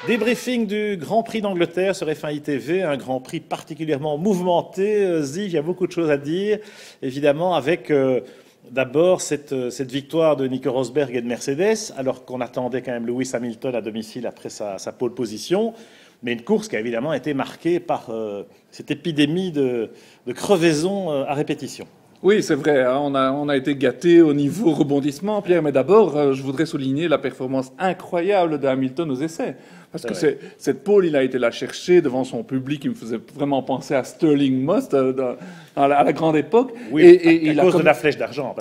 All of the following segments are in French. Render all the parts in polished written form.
Débriefing du Grand Prix d'Angleterre sur F1 ITV, un Grand Prix particulièrement mouvementé. Ziv, il y a beaucoup de choses à dire, évidemment, avec d'abord cette victoire de Nico Rosberg et de Mercedes, alors qu'on attendait quand même Lewis Hamilton à domicile après sa pole position. Mais une course qui a évidemment été marquée par cette épidémie de crevaison à répétition. Oui, c'est vrai, hein, on a été gâtés au niveau rebondissement, Pierre, mais d'abord, je voudrais souligner la performance incroyable de Hamilton aux essais. Parce que cette pole, il a été la chercher devant son public, il me faisait vraiment penser à Stirling Moss à la grande époque. Oui, à cause de la flèche d'argent,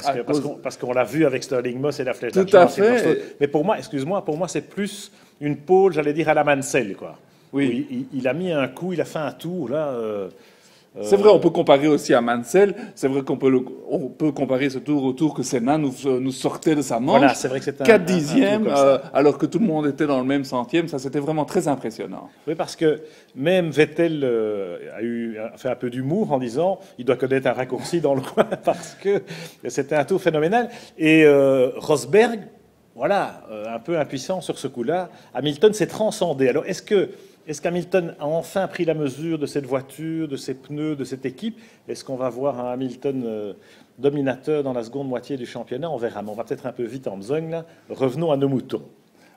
parce qu'on l'a vu avec Stirling Moss et la flèche d'argent. Tout à fait. Mais pour moi, excuse-moi, pour moi c'est plus une pole, j'allais dire à la Mansell, quoi. Oui. Il a mis un coup, il a fait un tour, là... C'est vrai, on peut comparer aussi à Mansell. C'est vrai qu'on peut comparer ce tour au tour que Senna nous sortait de sa manche. Voilà, c'est vrai que c'est 4 dixièmes, alors que tout le monde était dans le même centième. Ça, c'était vraiment très impressionnant. Oui, parce que même Vettel a fait un peu d'humour en disant il doit connaître un raccourci dans le coin parce que c'était un tour phénoménal. Et Rosberg, voilà, un peu impuissant sur ce coup-là. Hamilton s'est transcendé. Alors, est-ce qu'Hamilton a enfin pris la mesure de cette voiture, de ses pneus, de cette équipe? Est-ce qu'on va voir un Hamilton dominateur dans la seconde moitié du championnat? On verra, mais on va peut-être un peu vite en besogne, là. Revenons à nos moutons.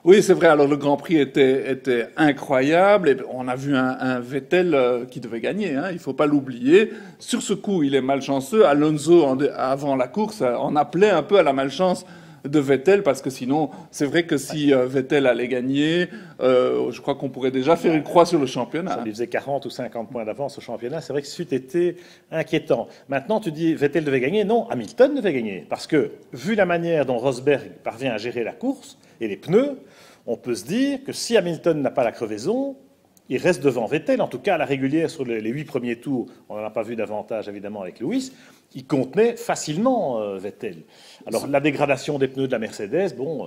Oui, c'est vrai. Alors, le Grand Prix était incroyable. Et on a vu un Vettel qui devait gagner. Hein, il ne faut pas l'oublier. Sur ce coup, il est malchanceux. Alonso, avant la course, en appelait un peu à la malchance de Vettel, parce que sinon, c'est vrai que si Vettel allait gagner, je crois qu'on pourrait déjà faire une croix sur le championnat. Ça lui faisait 40 ou 50 points d'avance au championnat. C'est vrai que c'eût été inquiétant. Maintenant, tu dis Vettel devait gagner. Non, Hamilton devait gagner. Parce que, vu la manière dont Rosberg parvient à gérer la course et les pneus, on peut se dire que si Hamilton n'a pas la crevaison, il reste devant Vettel, en tout cas à la régulière sur les 8 premiers tours. On n'en a pas vu davantage, évidemment, avec Lewis. Il contenait facilement Vettel. Alors, la dégradation des pneus de la Mercedes, bon...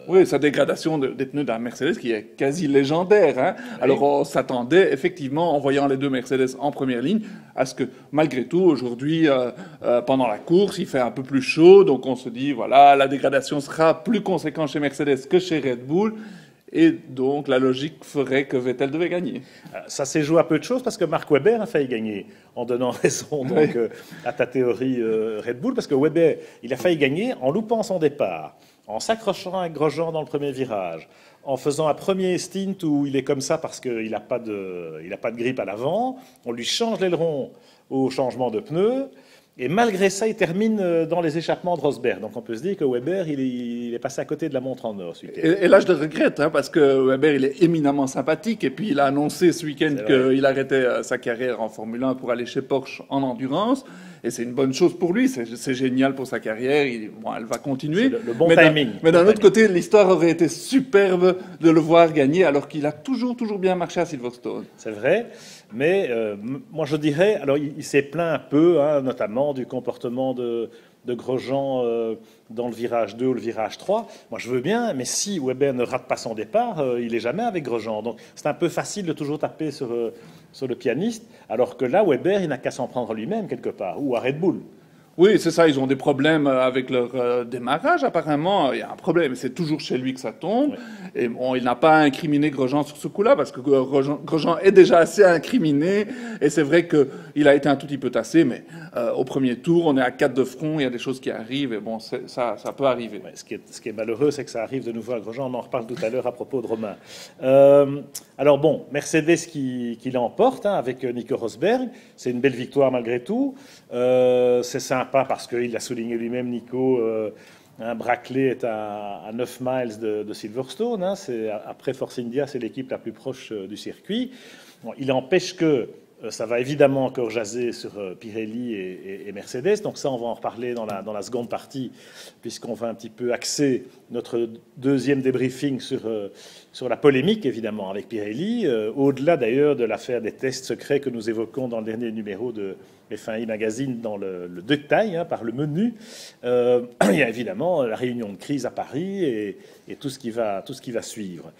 Oui, sa dégradation des pneus de la Mercedes qui est quasi légendaire. Hein. Oui. Alors, on s'attendait, effectivement, en voyant les deux Mercedes en première ligne, à ce que, malgré tout, aujourd'hui, pendant la course, il fait un peu plus chaud. Donc, on se dit, voilà, la dégradation sera plus conséquente chez Mercedes que chez Red Bull. Et donc, la logique ferait que Vettel devait gagner. Ça s'est joué à peu de choses parce que Mark Webber a failli gagner, en donnant raison donc, à ta théorie Red Bull, parce que Webber, il a failli gagner en loupant son départ, en s'accrochant avec Grosjean dans le premier virage, en faisant un premier stint où il est comme ça parce qu'il n'a pas de grippe à l'avant, on lui change l'aileron au changement de pneus. Et malgré ça, il termine dans les échappements de Rosberg. Donc on peut se dire que Webber, il est passé à côté de la montre en or ce week-end. Et là, je le regrette, hein, parce que Webber, il est éminemment sympathique. Et puis, il a annoncé ce week-end qu'il arrêtait sa carrière en Formule 1 pour aller chez Porsche en endurance. Et c'est une bonne chose pour lui. C'est génial pour sa carrière. Elle va continuer. Le bon timing. Mais d'un autre côté, l'histoire aurait été superbe de le voir gagner, alors qu'il a toujours bien marché à Silverstone. C'est vrai. Mais moi, je dirais... Alors, il s'est plaint un peu, hein, notamment du comportement de Grosjean dans le virage 2 ou le virage 3. Moi, je veux bien, mais si Webber ne rate pas son départ, il n'est jamais avec Grosjean. Donc, c'est un peu facile de toujours taper sur le pianiste, alors que là, Webber, il n'a qu'à s'en prendre lui-même, quelque part, ou à Red Bull. Oui, c'est ça, ils ont des problèmes avec leur démarrage, apparemment. Il y a un problème, c'est toujours chez lui que ça tombe. Oui. Et bon, il n'a pas incriminé Grosjean sur ce coup-là, parce que Grosjean est déjà assez incriminé. Et c'est vrai qu'il a été un tout petit peu tassé, mais au premier tour, on est à 4 de front, il y a des choses qui arrivent, et bon, ça peut arriver. Ouais, ce qui est malheureux, c'est que ça arrive de nouveau à Grosjean. On en reparle tout à l'heure à propos de Romain. Alors bon, Mercedes qui l'emporte, hein, avec Nico Rosberg. C'est une belle victoire malgré tout. C'est sympa parce qu'il l'a souligné lui-même, Nico. Brackley est à 9 miles de Silverstone. Hein, après Force India, c'est l'équipe la plus proche du circuit. Bon, il empêche que ça va évidemment encore jaser sur Pirelli et Mercedes. Donc ça, on va en reparler dans la seconde partie, puisqu'on va un petit peu axer notre deuxième débriefing sur la polémique, évidemment, avec Pirelli. Au-delà, d'ailleurs, de l'affaire des tests secrets que nous évoquons dans le dernier numéro de F1i Magazine, dans le détail, hein, par le menu. Il y a évidemment la réunion de crise à Paris et tout ce qui va suivre.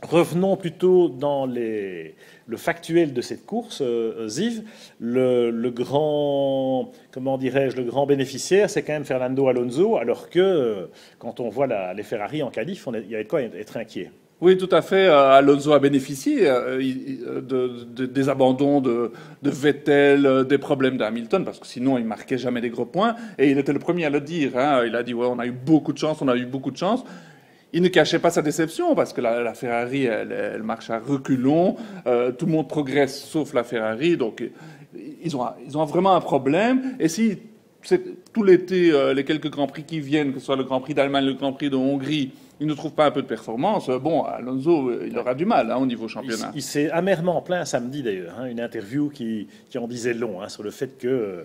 Revenons plutôt dans le factuel de cette course, Ziv. Le grand, comment dirais-je, le grand bénéficiaire, c'est quand même Fernando Alonso, alors que quand on voit les Ferrari en qualif, il y avait de quoi être inquiet. Oui, tout à fait. Alonso a bénéficié des abandons de Vettel, des problèmes d'Hamilton, parce que sinon il marquait jamais des gros points. Et il était le premier à le dire. Hein. Il a dit ouais, on a eu beaucoup de chance, on a eu beaucoup de chance. Il ne cachait pas sa déception parce que la Ferrari, elle marche à reculons. Tout le monde progresse sauf la Ferrari, donc ils ont vraiment un problème. Et si tout l'été, les quelques grands prix qui viennent, que ce soit le Grand Prix d'Allemagne, le Grand Prix de Hongrie, il ne trouve pas un peu de performance, bon, Alonso, il aura du mal hein, au niveau championnat. Il s'est amèrement plaint samedi d'ailleurs, hein, une interview qui en disait long hein, sur le fait que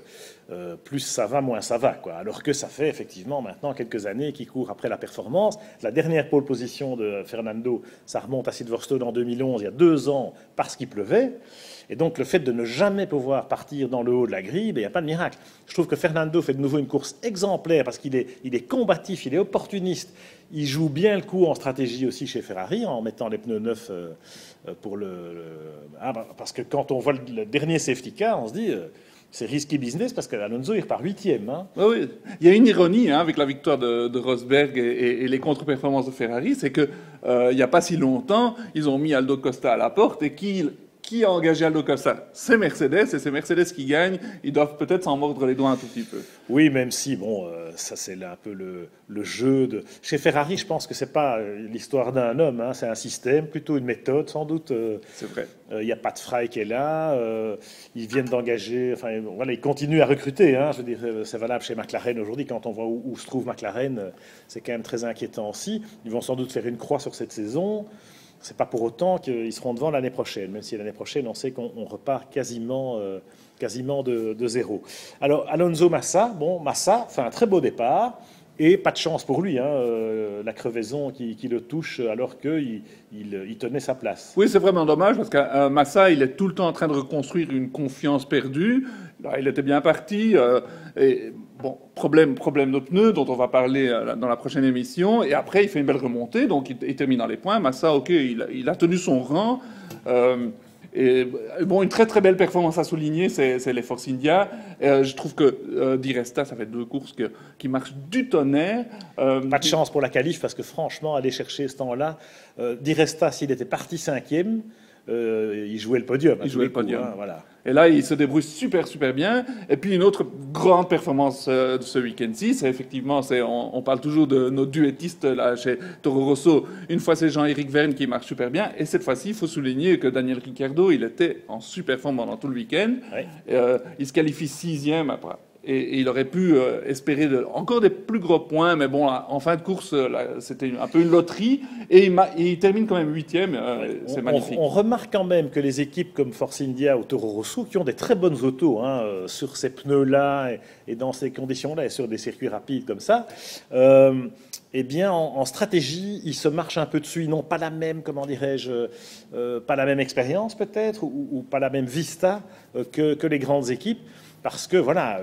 plus ça va, moins ça va. Quoi. Alors que ça fait effectivement maintenant quelques années qu'il court après la performance. La dernière pole position de Fernando, ça remonte à Silverstone en 2011, il y a 2 ans, parce qu'il pleuvait. Et donc le fait de ne jamais pouvoir partir dans le haut de la grille, il n'y a pas de miracle. Je trouve que Fernando fait de nouveau une course exemplaire parce qu'il est combatif, il est opportuniste. Il joue bien le coup en stratégie aussi chez Ferrari en mettant les pneus neufs pour parce que quand on voit le dernier safety car, on se dit c'est risky business parce qu'Alonso il repart 8e. Hein. Oui, il y a une ironie hein, avec la victoire de Rosberg et les contre-performances de Ferrari, c'est que il n'y a pas si longtemps, ils ont mis Aldo Costa à la porte et qui a engagé Aldo Costa? C'est Mercedes, et c'est Mercedes qui gagne. Ils doivent peut-être s'en mordre les doigts un tout petit peu. Oui, même si, bon, ça c'est un peu le jeu de... Chez Ferrari, je pense que c'est pas l'histoire d'un homme, hein, c'est un système, plutôt une méthode, sans doute. C'est vrai. Il n'y a pas de Fry qui est là. Ils viennent d'engager... Enfin, voilà, ils continuent à recruter. Hein, je veux dire, c'est valable chez McLaren aujourd'hui. Quand on voit où se trouve McLaren, c'est quand même très inquiétant aussi. Ils vont sans doute faire une croix sur cette saison. C'est pas pour autant qu'ils seront devant l'année prochaine, même si l'année prochaine, on sait qu'on repart quasiment de zéro. Alors, Alonso Massa, bon, Massa fait un très beau départ, et pas de chance pour lui, hein, la crevaison qui le touche alors qu'il tenait sa place. Oui, c'est vraiment dommage, parce que Massa, il est tout le temps en train de reconstruire une confiance perdue. Là, il était bien parti, et bon, problème de pneus, dont on va parler dans la prochaine émission, et après, il fait une belle remontée, donc il termine dans les points. Massa, ok, il a tenu son rang, et bon, une très très belle performance à souligner, c'est les Force India. Je trouve que Di Resta, ça fait 2 courses qui marchent du tonnerre. Pas de chance pour la qualif, parce que franchement, aller chercher ce temps-là, Di Resta, s'il était parti 5e, il jouait le podium. Il jouait le podium. Hein, voilà. Et là, il se débrouille super bien. Et puis une autre grande performance de ce week-end-ci, c'est effectivement, on parle toujours de nos duettistes là chez Toro Rosso. Une fois, c'est Jean-Éric Vergne qui marche super bien. Et cette fois-ci, il faut souligner que Daniel Ricciardo, il était en super forme pendant tout le week-end. Oui. Il se qualifie 6e après. Et il aurait pu espérer encore des plus gros points, mais bon, en fin de course, c'était un peu une loterie. Et il termine quand même 8e, c'est magnifique. On remarque quand même que les équipes comme Force India ou Toro Rosso, qui ont des très bonnes autos hein, sur ces pneus-là et dans ces conditions-là et sur des circuits rapides comme ça, eh bien, en stratégie, ils se marchent un peu dessus. Ils n'ont pas la même, comment dirais-je, pas la même expérience peut-être, ou pas la même vista que les grandes équipes. Parce que, voilà,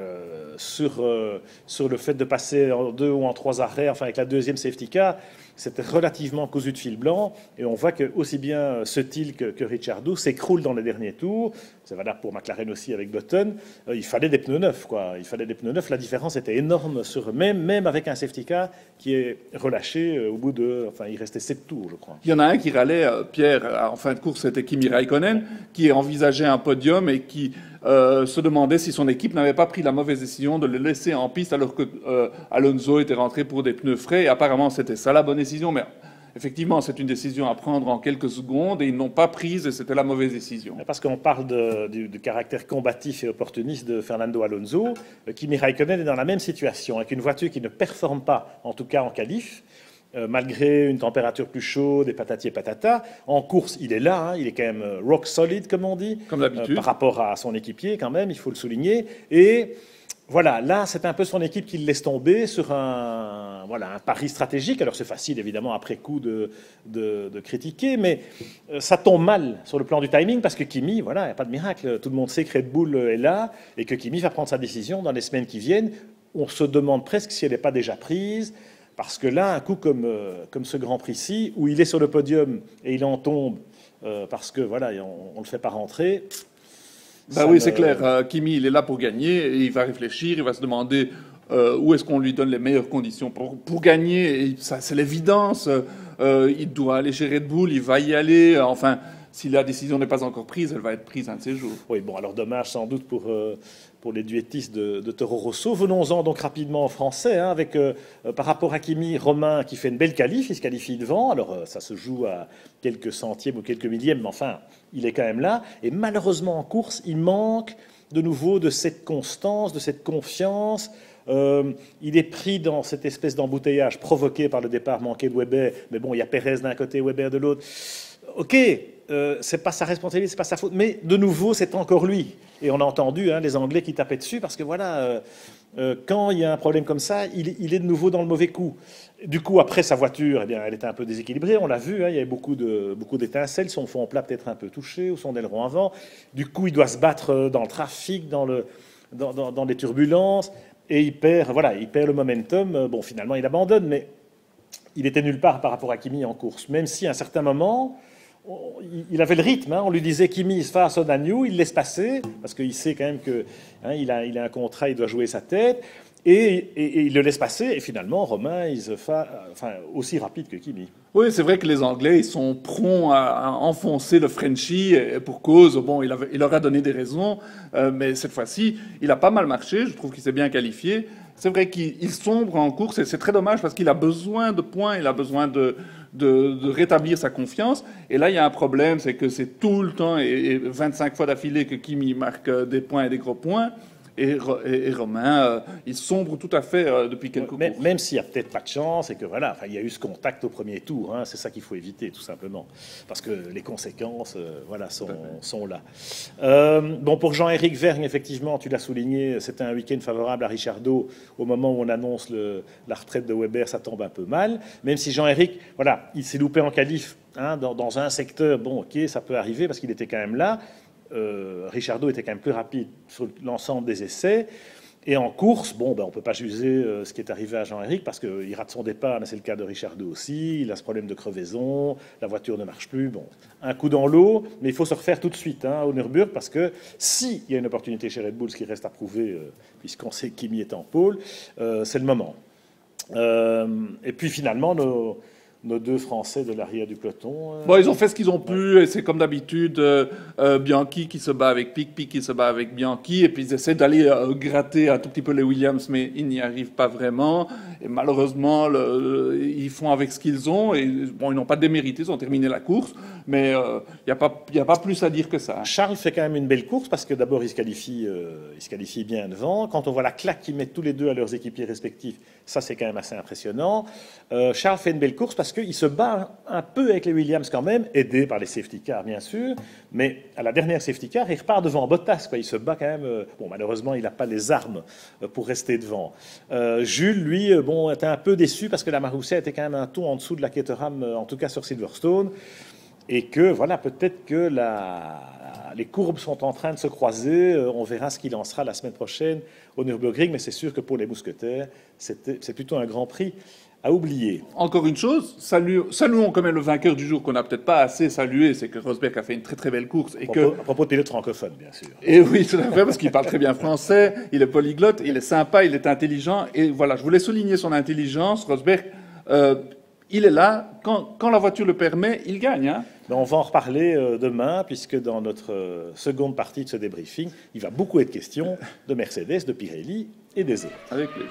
sur le fait de passer en 2 ou en 3 arrêts, enfin avec la deuxième safety car, c'était relativement cousu de fil blanc. Et on voit que aussi bien Sutil que Ricciardo s'écroulent dans les derniers tours. C'est valable pour McLaren aussi avec Button. Il fallait des pneus neufs, quoi. Il fallait des pneus neufs. La différence était énorme même avec un safety car qui est relâché au bout de... Enfin, il restait 7 tours, je crois. Il y en a un qui râlait, Pierre, en fin de course, c'était Kimi Raikkonen, qui envisageait un podium et qui se demandait si son équipe n'avait pas pris la mauvaise décision de le laisser en piste alors que Alonso était rentré pour des pneus frais. Et apparemment, c'était ça la bonne décision, mais effectivement, c'est une décision à prendre en quelques secondes et ils n'ont pas prise et c'était la mauvaise décision. Parce qu'on parle du caractère combatif et opportuniste de Fernando Alonso. Kimi Raikkonen est dans la même situation, avec une voiture qui ne performe pas, en tout cas en qualif. Malgré une température plus chaude et patati et patata. En course, il est là, hein, il est quand même rock solid, comme on dit. Comme d'habitude. Par rapport à son équipier, quand même, il faut le souligner. Et voilà, là, c'est un peu son équipe qui le laisse tomber sur un pari stratégique. Alors, c'est facile, évidemment, après coup, de critiquer, mais ça tombe mal sur le plan du timing, parce que Kimi, voilà, il n'y a pas de miracle. Tout le monde sait que Red Bull est là, et que Kimi va prendre sa décision dans les semaines qui viennent. On se demande presque si elle n'est pas déjà prise. Parce que là, un coup comme ce Grand Prix-ci, où il est sur le podium et il en tombe parce que voilà, on ne le fait pas rentrer. Bah oui, c'est clair. Kimi, il est là pour gagner et il va réfléchir, il va se demander où est-ce qu'on lui donne les meilleures conditions pour gagner. Et ça, c'est l'évidence. Il doit aller chez Red Bull, il va y aller. Enfin, si la décision n'est pas encore prise, elle va être prise un de ces jours. Oui, bon, alors dommage sans doute pour les duettistes de Toro Rosso. Venons-en donc rapidement en français, hein, avec par rapport à Kimi, Romain qui fait une belle qualif, il se qualifie devant. Alors ça se joue à quelques centièmes ou quelques millièmes, mais enfin, il est quand même là. Et malheureusement en course, il manque de nouveau de cette constance, de cette confiance. Il est pris dans cette espèce d'embouteillage provoqué par le départ manqué de Weber. Mais bon, il y a Pérez d'un côté, Weber de l'autre. Ok, c'est pas sa responsabilité, c'est pas sa faute, mais de nouveau, c'est encore lui. Et on a entendu les Anglais qui tapaient dessus parce que voilà, quand il y a un problème comme ça, il est de nouveau dans le mauvais coup. Du coup, après sa voiture, eh bien, elle était un peu déséquilibrée, on l'a vu, il y avait beaucoup d'étincelles, son fond plat peut-être un peu touché ou son aileron avant. Du coup, il doit se battre dans le trafic, dans les turbulences, et il perd le momentum. Bon, finalement, il abandonne, mais il était nulle part par rapport à Kimi en course, même si à un certain moment il avait le rythme, on lui disait Kimi se fasse on Agnew, il laisse passer, parce qu'il sait quand même qu'il a un contrat, il doit jouer sa tête, et il le laisse passer, et finalement Romain, il se fait aussi rapide que Kimi. Oui, c'est vrai que les Anglais, ils sont prompts à enfoncer le Frenchie, et pour cause, bon, il leur a donné des raisons, mais cette fois-ci, il a pas mal marché, je trouve qu'il s'est bien qualifié. C'est vrai qu'il sombre en course, et c'est très dommage parce qu'il a besoin de points, il a besoin de rétablir sa confiance. Et là, il y a un problème, c'est que c'est tout le temps, et 25 fois d'affilée, que Kimi marque des points et des gros points. Et Romain, il sombre tout à fait depuis quelques courses. Même s'il n'y a peut-être pas de chance, et que voilà, il y a eu ce contact au premier tour, c'est ça qu'il faut éviter, tout simplement. Parce que les conséquences, sont là. Bon, pour Jean-Éric Vergne, effectivement, tu l'as souligné, c'était un week-end favorable à Ricciardo. Au moment où on annonce la retraite de Weber, ça tombe un peu mal. Même si Jean-Éric, voilà, il s'est loupé en qualif, dans un secteur, bon, ok, ça peut arriver, parce qu'il était quand même là. Ricciardo était quand même plus rapide sur l'ensemble des essais. Et en course, bon, on ne peut pas juger ce qui est arrivé à Jean-Éric parce qu'il rate son départ, mais c'est le cas de Ricciardo aussi. Il a ce problème de crevaison, la voiture ne marche plus. Bon, un coup dans l'eau, mais il faut se refaire tout de suite au Nürburgring parce que s'il y a une opportunité chez Red Bull, ce qui reste à prouver, puisqu'on sait qui Kimi est en pôle, c'est le moment. Et puis finalement, nos deux Français de l'arrière du peloton. Bon, ils ont fait ce qu'ils ont pu, et c'est comme d'habitude, Bianchi qui se bat avec Pic, Pic qui se bat avec Bianchi, et puis ils essaient d'aller gratter un tout petit peu les Williams, mais ils n'y arrivent pas vraiment. Et malheureusement, ils font avec ce qu'ils ont, et bon, ils n'ont pas démérité, ils ont terminé la course, mais il n'y a pas plus à dire que ça. Charles fait quand même une belle course, parce que d'abord, il se qualifie bien devant. Quand on voit la claque qu'ils mettent tous les deux à leurs équipiers respectifs, ça, c'est quand même assez impressionnant. Charles fait une belle course parce qu'il se bat un peu avec les Williams quand même, aidé par les safety cars, bien sûr. Mais à la dernière safety car, il repart devant Bottas, quoi. Il se bat quand même. Bon, malheureusement, il n'a pas les armes pour rester devant. Jules, lui, était un peu déçu parce que la Marussia était quand même un ton en dessous de la Caterham, en tout cas sur Silverstone. Et que, voilà, peut-être que les courbes sont en train de se croiser. On verra ce qu'il en sera la semaine prochaine au Nürburgring. Mais c'est sûr que pour les mousquetaires, c'est plutôt un grand prix à oublier. Encore une chose, saluons quand même le vainqueur du jour qu'on n'a peut-être pas assez salué, c'est que Rosberg a fait une très très belle course. Et à propos de pilote francophone, bien sûr. Et oui, tout à fait, parce qu'il parle très bien français, il est polyglotte, il est sympa, il est intelligent. Et voilà, je voulais souligner son intelligence. Rosberg, il est là, quand la voiture le permet, il gagne. Mais on va en reparler demain, puisque dans notre seconde partie de ce débriefing, il va beaucoup être question de Mercedes, de Pirelli et des autres. Avec plaisir.